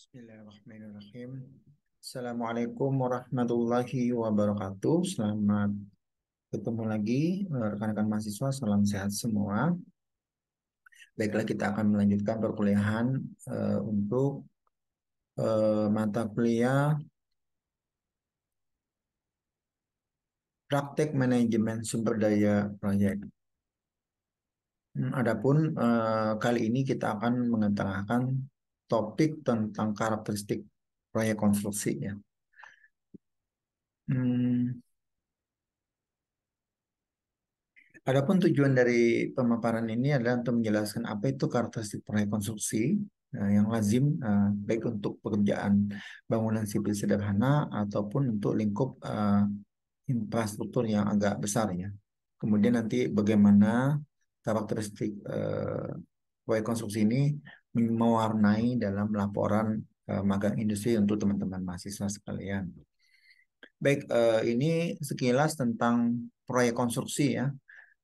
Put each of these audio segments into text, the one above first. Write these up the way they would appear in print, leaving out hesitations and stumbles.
Bismillahirrahmanirrahim. Assalamualaikum warahmatullahi wabarakatuh. Selamat ketemu lagi rekan-rekan mahasiswa. Salam sehat semua. Baiklah, kita akan melanjutkan perkuliahan untuk mata kuliah praktek manajemen sumber daya proyek. Adapun kali ini kita akan mengetengahkan topik tentang karakteristik proyek konstruksi ya. Hmm, Adapun tujuan dari pemaparan ini adalah untuk menjelaskan apa itu karakteristik proyek konstruksi yang lazim baik untuk pekerjaan bangunan sipil sederhana ataupun untuk lingkup infrastruktur yang agak besar ya. Kemudian nanti bagaimana karakteristik proyek konstruksi ini mewarnai dalam laporan magang industri untuk teman-teman mahasiswa sekalian. Baik, ini sekilas tentang proyek konstruksi ya.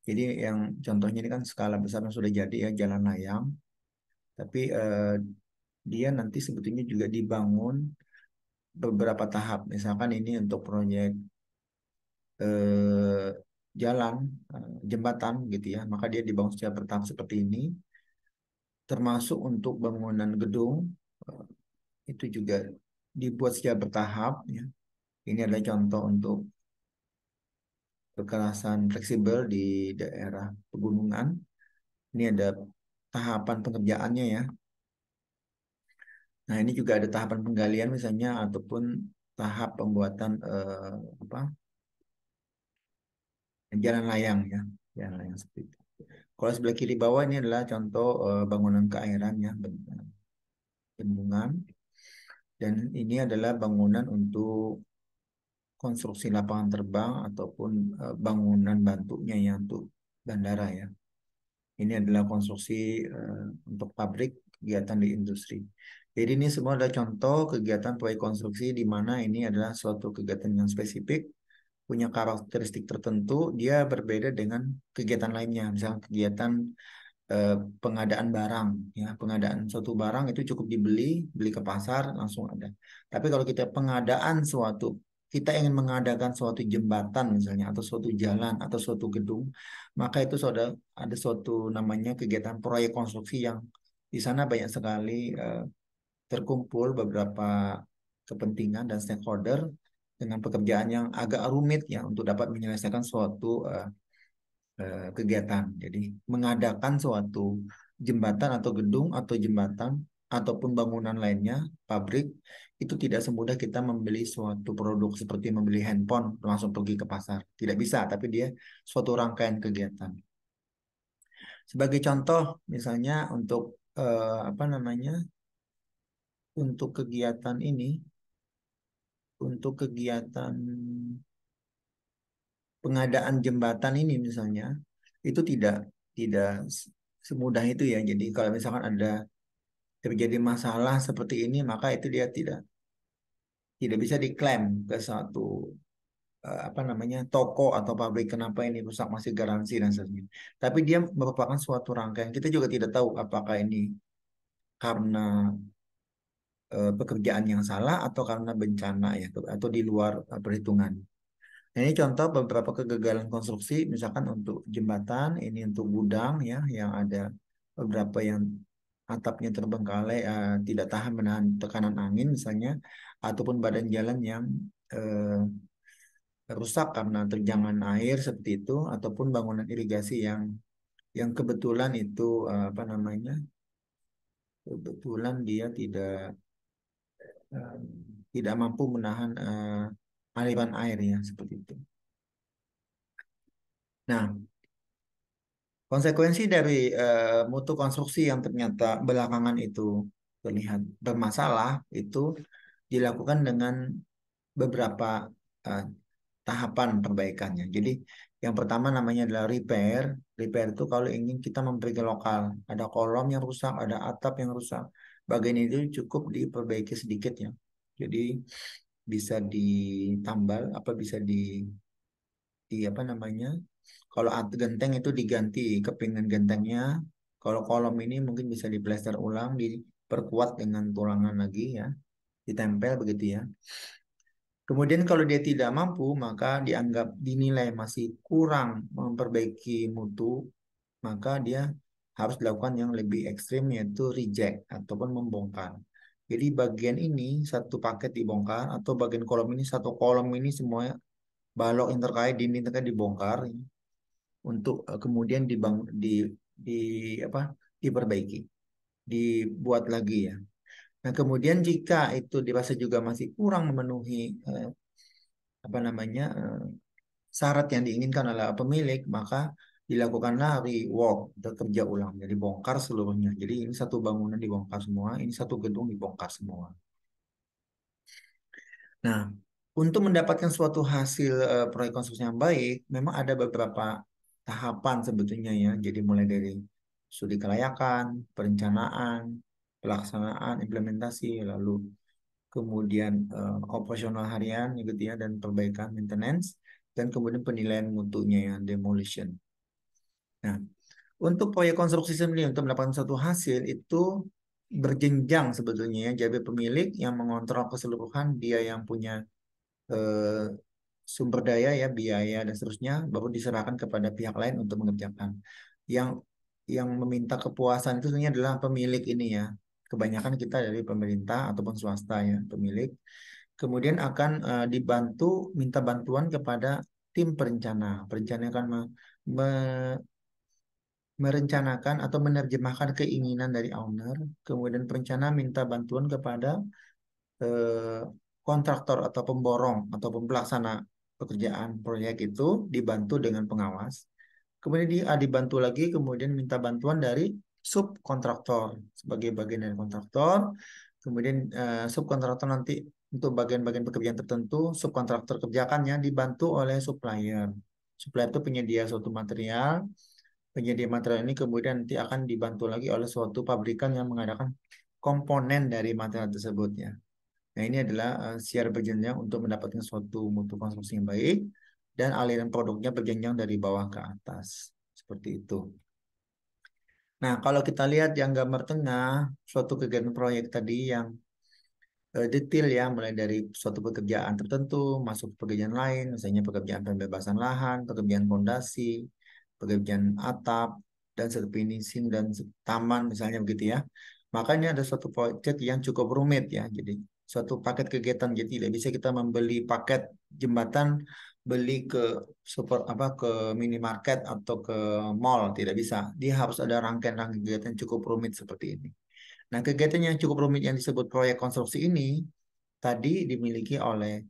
Jadi yang contohnya ini kan skala besar yang sudah jadi ya jalan layang, tapi dia nanti sebetulnya juga dibangun beberapa tahap. Misalkan ini untuk proyek eh, jalan, jembatan gitu ya, maka dia dibangun secara bertahap seperti ini. Termasuk untuk bangunan gedung eh, itu juga dibuat secara bertahap ya. Ini adalah contoh untuk kekerasan fleksibel di daerah pegunungan. Ini ada tahapan pengerjaannya ya. Nah, ini juga ada tahapan penggalian misalnya ataupun tahap pembuatan apa jalan layang ya, jalan layang seperti itu. Kalau sebelah kiri bawah ini adalah contoh bangunan keairan ya, bendungan, dan ini adalah bangunan untuk konstruksi lapangan terbang ataupun bangunan bantunya ya untuk bandara ya. Ini adalah konstruksi untuk pabrik, kegiatan di industri. Jadi ini semua adalah contoh kegiatan proyek konstruksi di mana ini adalah suatu kegiatan yang spesifik, punya karakteristik tertentu, dia berbeda dengan kegiatan lainnya. Misalnya kegiatan eh, pengadaan barang, ya pengadaan suatu barang itu cukup beli ke pasar langsung ada. Tapi kalau kita pengadaan suatu, kita ingin mengadakan suatu jembatan misalnya atau suatu jalan atau suatu gedung, maka itu sudah ada suatu namanya kegiatan proyek konstruksi yang di sana banyak sekali terkumpul beberapa kepentingan dan stakeholder dengan pekerjaan yang agak rumit ya untuk dapat menyelesaikan suatu kegiatan. Jadi mengadakan suatu jembatan atau gedung atau jembatan ataupun bangunan lainnya, pabrik, itu tidak semudah kita membeli suatu produk seperti membeli handphone langsung pergi ke pasar. Tidak bisa, tapi dia suatu rangkaian kegiatan. Sebagai contoh, misalnya untuk apa namanya, untuk kegiatan ini, untuk kegiatan pengadaan jembatan ini misalnya, itu tidak semudah itu ya. Jadi kalau misalkan ada terjadi masalah seperti ini, maka itu dia tidak bisa diklaim ke suatu apa namanya toko atau pabrik kenapa ini rusak masih garansi dan sebagainya. Tapi dia merupakan suatu rangkaian. Kita juga tidak tahu apakah ini karena pekerjaan yang salah atau karena bencana ya atau di luar perhitungan. Nah, ini contoh beberapa kegagalan konstruksi, misalkan untuk jembatan, ini untuk gudang ya, yang ada beberapa yang atapnya terbengkalai, tidak tahan menahan tekanan angin misalnya, ataupun badan jalan yang rusak karena terjangan air seperti itu, ataupun bangunan irigasi yang kebetulan itu apa namanya, kebetulan dia eh, tidak mampu menahan aliran air ya seperti itu. Nah, konsekuensi dari mutu konstruksi yang ternyata belakangan itu terlihat bermasalah itu dilakukan dengan beberapa eh, tahapan perbaikannya. Jadi yang pertama namanya adalah repair. Repair itu kalau ingin kita memperbaiki lokal, ada kolom yang rusak, ada atap yang rusak. Bagian itu cukup diperbaiki sedikit ya. Jadi bisa ditambal, apa bisa di apa namanya? Kalau genteng itu diganti kepingan gentengnya. Kalau kolom ini mungkin bisa diplester ulang, diperkuat dengan tulangan lagi ya, ditempel begitu ya. Kemudian kalau dia tidak mampu, maka dianggap dinilai masih kurang memperbaiki mutu, maka dia harus dilakukan yang lebih ekstrim yaitu reject ataupun membongkar. Jadi bagian ini satu paket dibongkar atau bagian kolom ini satu kolom ini semua balok yang terkait dinding terkait dibongkar ya, untuk kemudian di apa diperbaiki, dibuat lagi ya. Nah, kemudian jika itu dirasa juga masih kurang memenuhi apa namanya syarat yang diinginkan oleh pemilik, maka dilakukanlah rework atau kerja ulang. Jadi bongkar seluruhnya. Jadi ini satu bangunan dibongkar semua, ini satu gedung dibongkar semua. Nah, untuk mendapatkan suatu hasil proyek konstruksi yang baik, memang ada beberapa tahapan sebetulnya ya. Jadi mulai dari studi kelayakan, perencanaan, pelaksanaan, implementasi, lalu kemudian operasional harian gitu ya, dan perbaikan maintenance, dan kemudian penilaian mutunya ya, demolition. Nah, untuk proyek konstruksi sendiri untuk mendapatkan suatu hasil itu berjenjang sebetulnya ya. Jadi pemilik yang mengontrol keseluruhan, dia yang punya eh, sumber daya ya, biaya dan seterusnya, baru diserahkan kepada pihak lain untuk mengerjakan. Yang yang meminta kepuasan itu sebenarnya adalah pemilik ini ya. Kebanyakan kita dari pemerintah ataupun swasta ya, pemilik. Kemudian akan dibantu minta bantuan kepada tim perencana. Perencana akan merencanakan atau menerjemahkan keinginan dari owner. Kemudian perencana minta bantuan kepada eh, kontraktor atau pemborong atau pelaksana pekerjaan proyek itu, dibantu dengan pengawas. Kemudian dibantu lagi, kemudian minta bantuan dari subkontraktor sebagai bagian dari kontraktor. Kemudian subkontraktor nanti untuk bagian-bagian pekerjaan tertentu, subkontraktor kerjakannya dibantu oleh supplier. Supplier itu penyedia suatu material. Penyedia material ini kemudian nanti akan dibantu lagi oleh suatu pabrikan yang mengadakan komponen dari material tersebut ya. Nah, ini adalah secara berjenjang untuk mendapatkan suatu mutu konstruksi yang baik dan aliran produknya berjenjang dari bawah ke atas. Seperti itu. Nah, kalau kita lihat yang gambar tengah, suatu kegiatan proyek tadi yang detail ya, mulai dari suatu pekerjaan tertentu, masuk ke pekerjaan lain, misalnya pekerjaan pembebasan lahan, pekerjaan fondasi, pekerjaan atap, dan set finishing dan taman misalnya begitu ya. Makanya ada suatu proyek yang cukup rumit ya. Jadi suatu paket kegiatan, jadi tidak bisa kita membeli paket jembatan, beli ke super apa ke minimarket atau ke mall, tidak bisa. Dia harus ada rangkaian-rangkaian kegiatan yang cukup rumit seperti ini. Nah, kegiatan yang cukup rumit yang disebut proyek konstruksi ini tadi dimiliki oleh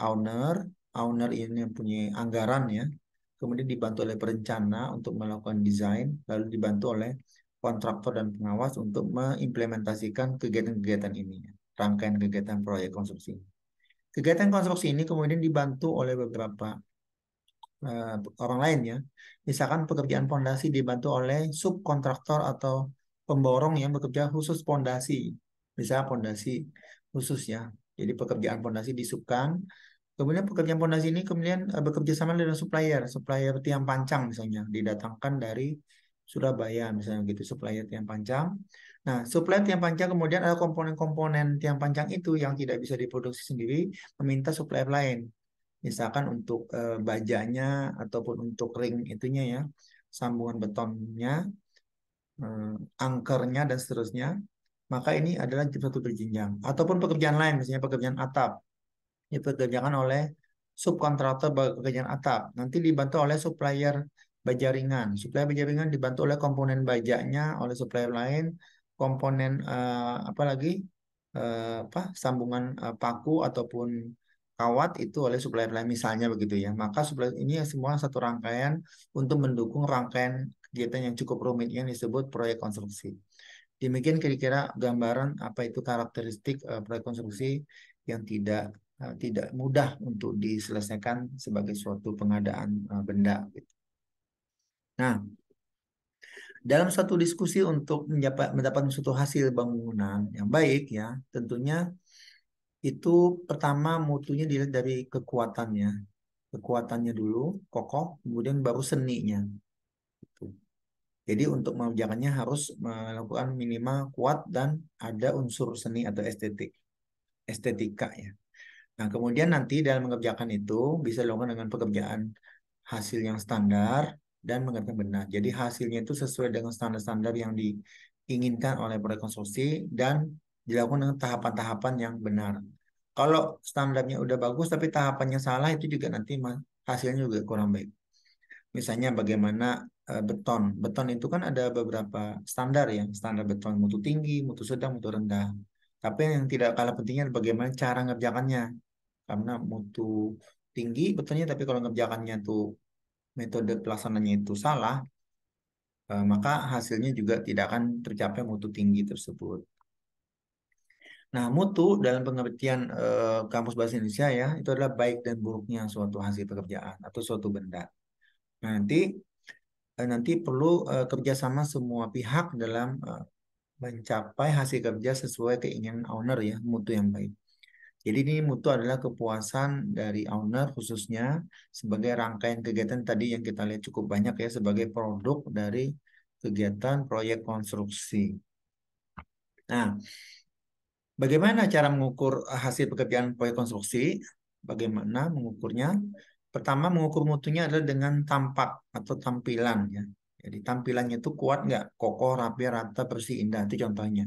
owner. Owner ini yang punya anggaran ya. Kemudian dibantu oleh perencana untuk melakukan desain, lalu dibantu oleh kontraktor dan pengawas untuk mengimplementasikan kegiatan-kegiatan ini, ya. Rangkaian kegiatan proyek konstruksi. Kegiatan konstruksi ini kemudian dibantu oleh beberapa eh, orang lain ya. Misalkan pekerjaan pondasi dibantu oleh subkontraktor atau pemborong yang bekerja khusus pondasi. Misalnya pondasi khusus ya. Jadi pekerjaan pondasi disubkan. Kemudian pekerjaan pondasi ini kemudian bekerja sama dengan supplier, supplier tiang pancang misalnya didatangkan dari Surabaya misalnya gitu, supplier tiang pancang. Nah, supplier tiang pancang kemudian ada komponen-komponen tiang pancang itu yang tidak bisa diproduksi sendiri, meminta supplier lain. Misalkan untuk bajanya ataupun untuk ring itunya ya, sambungan betonnya, angkernya dan seterusnya. Maka ini adalah satu berjenjang. Ataupun pekerjaan lain, misalnya pekerjaan atap dipekerjakan oleh subkontraktor pekerjaan atap. Nanti dibantu oleh supplier baja ringan. Supplier baja ringan dibantu oleh komponen bajanya oleh supplier lain, komponen apa lagi apa sambungan paku ataupun kawat itu oleh supplier lain misalnya begitu ya. Maka supplier ini semua satu rangkaian untuk mendukung rangkaian kegiatan yang cukup rumit yang disebut proyek konstruksi. Demikian kira-kira gambaran apa itu karakteristik proyek konstruksi yang tidak mudah untuk diselesaikan sebagai suatu pengadaan benda, gitu. Nah, dalam suatu diskusi untuk mendapatkan suatu hasil bangunan yang baik ya, tentunya itu pertama mutunya dilihat dari kekuatannya. Kekuatannya dulu, kokoh, kemudian baru seninya. Gitu. Jadi untuk mengerjakannya harus melakukan minimal kuat dan ada unsur seni atau estetika ya. Nah, kemudian nanti dalam mengerjakan itu bisa dilakukan dengan pekerjaan hasil yang standar dan mengerjakan benar. Jadi hasilnya itu sesuai dengan standar-standar yang diinginkan oleh proyek konstruksi dan dilakukan dengan tahapan-tahapan yang benar. Kalau standarnya udah bagus tapi tahapannya salah itu juga nanti hasilnya juga kurang baik. Misalnya bagaimana beton. Beton itu kan ada beberapa standar ya. Standar beton mutu tinggi, mutu sedang, mutu rendah. Tapi yang tidak kalah pentingnya adalah bagaimana cara ngerjakannya. Karena mutu tinggi betonnya, tapi kalau ngerjakannya tuh metode pelaksananya itu salah, maka hasilnya juga tidak akan tercapai mutu tinggi tersebut. Nah, mutu dalam pengertian Kamus Bahasa Indonesia ya, itu adalah baik dan buruknya suatu hasil pekerjaan atau suatu benda. Nah, nanti perlu kerjasama semua pihak dalam mencapai hasil kerja sesuai keinginan owner ya, mutu yang baik. Jadi ini mutu adalah kepuasan dari owner khususnya sebagai rangkaian kegiatan tadi yang kita lihat cukup banyak ya sebagai produk dari kegiatan proyek konstruksi. Nah, bagaimana cara mengukur hasil pekerjaan proyek konstruksi? Bagaimana mengukurnya? Pertama, mengukur mutunya adalah dengan tampak atau tampilan ya. Jadi tampilannya itu kuat nggak? Kokoh, rapi, rata, bersih, indah. Itu contohnya.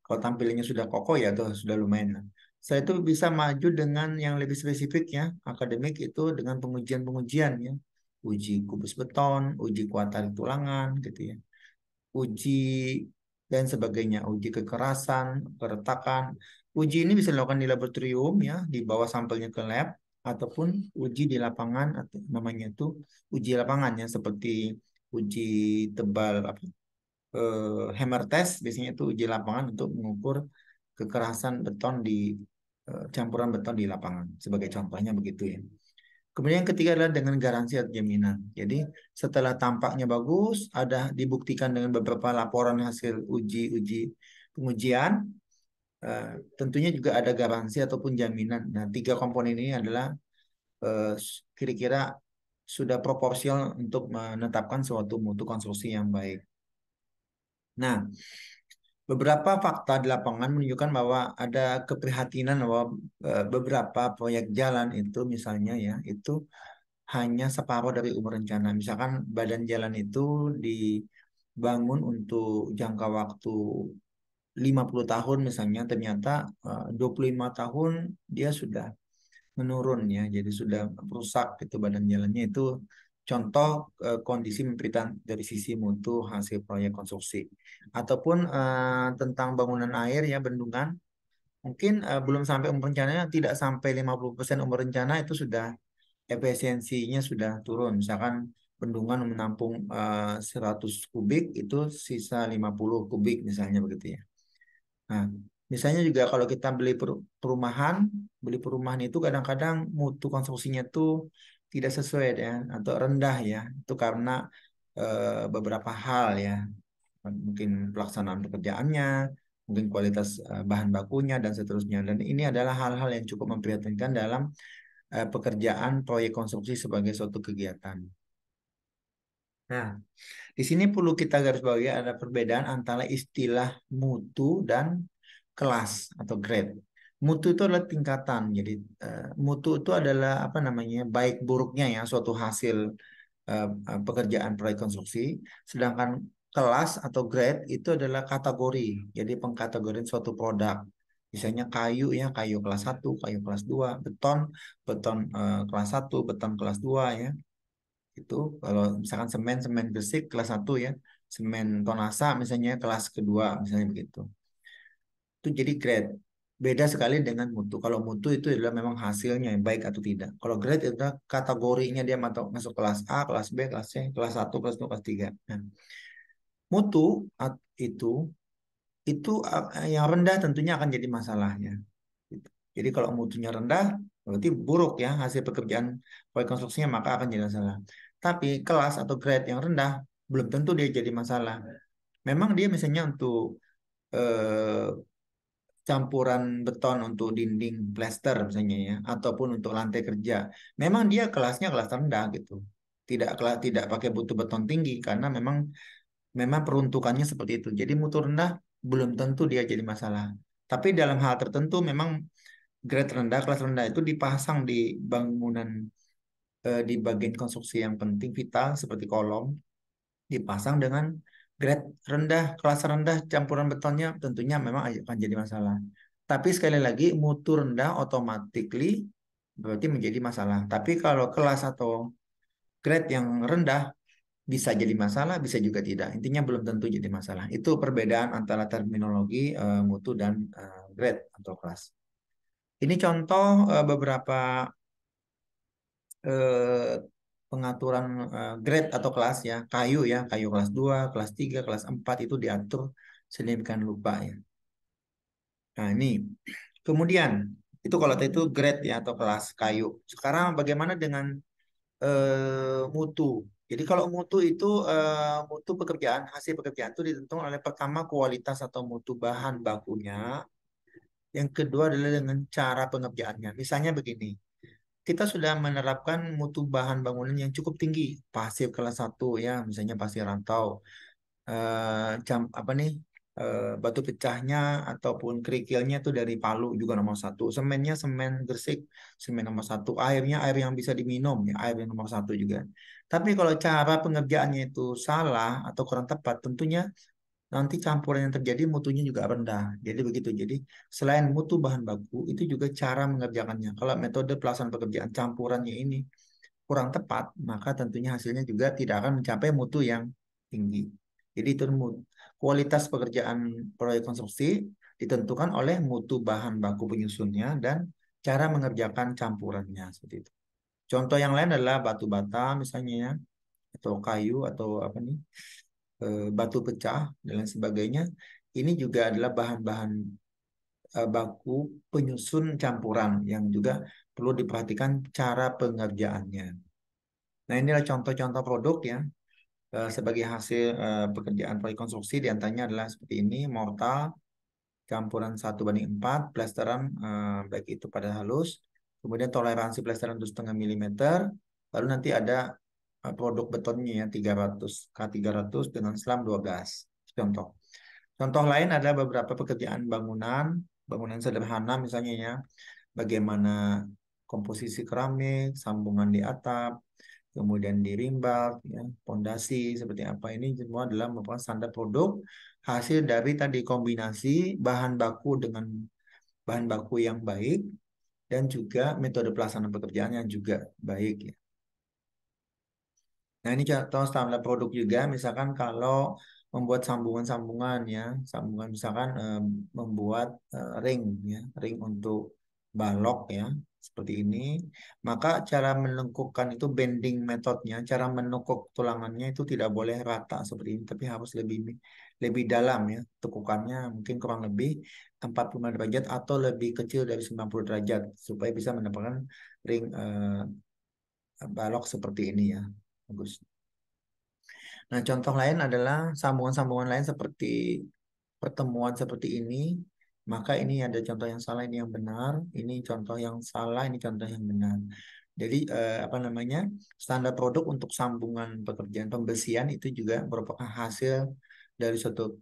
Kalau tampilannya sudah kokoh ya tuh sudah lumayan lah. Saya itu bisa maju dengan yang lebih spesifik ya, akademik itu dengan pengujian-pengujian ya. Uji kubus beton, uji kuatan tulangan gitu ya. Uji dan sebagainya, uji kekerasan, keretakan. Uji ini bisa dilakukan di laboratorium ya, dibawa sampelnya ke lab ataupun uji di lapangan atau namanya itu uji lapangannya seperti uji tebal apa hammer test biasanya itu uji lapangan untuk mengukur kekerasan beton di campuran beton di lapangan sebagai contohnya begitu ya. Kemudian yang ketiga adalah dengan garansi atau jaminan. Jadi setelah tampaknya bagus, ada dibuktikan dengan beberapa laporan hasil uji-uji pengujian, tentunya juga ada garansi ataupun jaminan. Nah, tiga komponen ini adalah kira-kira sudah proporsional untuk menetapkan suatu mutu konstruksi yang baik. Nah, beberapa fakta di lapangan menunjukkan bahwa ada keprihatinan bahwa beberapa proyek jalan itu misalnya ya, itu hanya separuh dari umur rencana. Misalkan badan jalan itu dibangun untuk jangka waktu 50 tahun misalnya, ternyata 25 tahun dia sudah menurun ya, jadi sudah rusak itu badan jalannya itu contoh kondisi memprihatinkan dari sisi mutu hasil proyek konstruksi. Ataupun tentang bangunan air ya bendungan, mungkin belum sampai umur rencananya, tidak sampai 50% umur rencana itu sudah efisiensinya sudah turun. Misalkan bendungan menampung 100 kubik itu sisa 50 kubik misalnya begitu ya. Nah, misalnya juga kalau kita beli perumahan itu kadang-kadang mutu konstruksinya tuh tidak sesuai ya atau rendah ya. Itu karena beberapa hal ya, mungkin pelaksanaan pekerjaannya, mungkin kualitas bahan bakunya dan seterusnya. Dan ini adalah hal-hal yang cukup memprihatinkan dalam pekerjaan proyek konstruksi sebagai suatu kegiatan. Nah, di sini perlu kita garis bawahi ada perbedaan antara istilah mutu dan kelas atau grade. Mutu itu adalah tingkatan. Jadi mutu itu adalah apa namanya baik buruknya ya suatu hasil pekerjaan proyek konstruksi. Sedangkan kelas atau grade itu adalah kategori. Jadi pengkategorian suatu produk. Misalnya kayu ya, kayu kelas 1, kayu kelas 2, beton, beton kelas 1, beton kelas 2 ya. Itu kalau misalkan semen, semen gresik kelas 1 ya. Semen tonasa misalnya kelas kedua misalnya begitu. Itu jadi grade. Beda sekali dengan mutu. Kalau mutu itu adalah memang hasilnya yang baik atau tidak. Kalau grade itu adalah kategorinya dia masuk kelas A, kelas B, kelas C, kelas 1, kelas 2, kelas 3. Nah, mutu itu yang rendah tentunya akan jadi masalahnya. Gitu. Jadi kalau mutunya rendah berarti buruk ya hasil pekerjaan proyek konstruksinya maka akan jadi masalah. Tapi kelas atau grade yang rendah belum tentu dia jadi masalah. Memang dia misalnya untuk eh, campuran beton untuk dinding plester misalnya ya ataupun untuk lantai kerja. Memang dia kelasnya kelas rendah gitu. Tidak pakai butuh beton tinggi karena memang memang peruntukannya seperti itu. Jadi mutu rendah belum tentu dia jadi masalah. Tapi dalam hal tertentu memang grade rendah, kelas rendah itu dipasang di bangunan, di bagian konstruksi yang penting vital seperti kolom, dipasang dengan grade rendah, kelas rendah, campuran betonnya tentunya memang akan jadi masalah. Tapi sekali lagi mutu rendah automatically berarti menjadi masalah. Tapi kalau kelas atau grade yang rendah bisa jadi masalah, bisa juga tidak. Intinya belum tentu jadi masalah. Itu perbedaan antara terminologi mutu dan grade atau kelas. Ini contoh beberapa eh, pengaturan grade atau kelas ya, kayu kelas 2, kelas 3, kelas 4 itu diatur sedemikian rupa ya. Nah, ini kemudian itu kalau tadi itu grade ya atau kelas kayu. Sekarang bagaimana dengan mutu? Jadi kalau mutu itu mutu pekerjaan, hasil pekerjaan itu ditentukan oleh pertama kualitas atau mutu bahan bakunya, yang kedua adalah dengan cara pengerjaannya. Misalnya begini, kita sudah menerapkan mutu bahan bangunan yang cukup tinggi, pasir kelas satu ya, misalnya pasir rantau, apa nih, batu pecahnya ataupun kerikilnya itu dari Palu juga nomor satu, semennya semen Gresik, semen nomor satu, airnya air yang bisa diminum ya, air yang nomor satu juga. Tapi kalau cara pengerjaannya itu salah atau kurang tepat, tentunya nanti campuran yang terjadi mutunya juga rendah. Jadi begitu. Jadi selain mutu bahan baku, itu juga cara mengerjakannya. Kalau metode pelaksanaan pekerjaan campurannya ini kurang tepat, maka tentunya hasilnya juga tidak akan mencapai mutu yang tinggi. Jadi itu kualitas pekerjaan proyek konstruksi ditentukan oleh mutu bahan baku penyusunnya dan cara mengerjakan campurannya seperti itu. Contoh yang lain adalah batu bata misalnya ya, atau kayu atau apa nih, batu pecah dan lain sebagainya. Ini juga adalah bahan-bahan baku penyusun campuran yang juga perlu diperhatikan cara pengerjaannya. Nah, inilah contoh-contoh produk ya, sebagai hasil pekerjaan proyek konstruksi, diantaranya adalah seperti ini: mortal campuran 1:4, plesteran baik itu pada halus, kemudian toleransi plesteran 1,5 mm, lalu nanti ada produk betonnya ya 300 K300 dengan selam 12. Contoh. Contoh lain adalah beberapa pekerjaan bangunan, bangunan sederhana misalnya ya, bagaimana komposisi keramik, sambungan di atap, kemudian di rimba, ya, pondasi seperti apa, ini semua adalah merupakan standar produk hasil dari tadi kombinasi bahan baku dengan bahan baku yang baik dan juga metode pelaksanaan pekerjaan yang juga baik ya. Nah, ini contoh standar produk juga, misalkan kalau membuat sambungan-sambungan ya, sambungan misalkan membuat ring ya, ring untuk balok ya, seperti ini. Maka cara menekukkan itu bending metodenya, cara menekuk tulangannya itu tidak boleh rata seperti ini, tapi harus lebih lebih dalam ya, tekukannya mungkin kurang lebih 45 derajat atau lebih kecil dari 90 derajat supaya bisa mendapatkan ring balok seperti ini ya. Bagus. Nah, contoh lain adalah sambungan-sambungan lain seperti pertemuan seperti ini. Maka ini ada contoh yang salah, ini yang benar. Ini contoh yang salah, ini contoh yang benar. Jadi apa namanya, standar produk untuk sambungan pekerjaan pembesian itu juga merupakan hasil dari suatu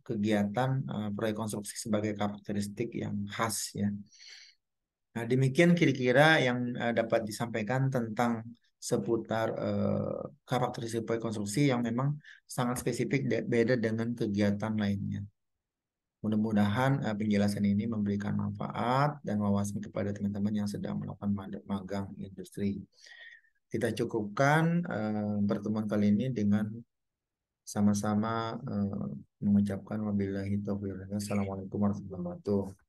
kegiatan proyek konstruksi sebagai karakteristik yang khas ya. Nah, demikian kira-kira yang dapat disampaikan tentang seputar karakteristik proyek konstruksi yang memang sangat spesifik beda dengan kegiatan lainnya. Mudah-mudahan penjelasan ini memberikan manfaat dan wawasan kepada teman-teman yang sedang melakukan magang industri. Kita cukupkan pertemuan kali ini dengan sama-sama mengucapkan wabillahi taufiq wal hidayah. Assalamualaikum warahmatullahi wabarakatuh.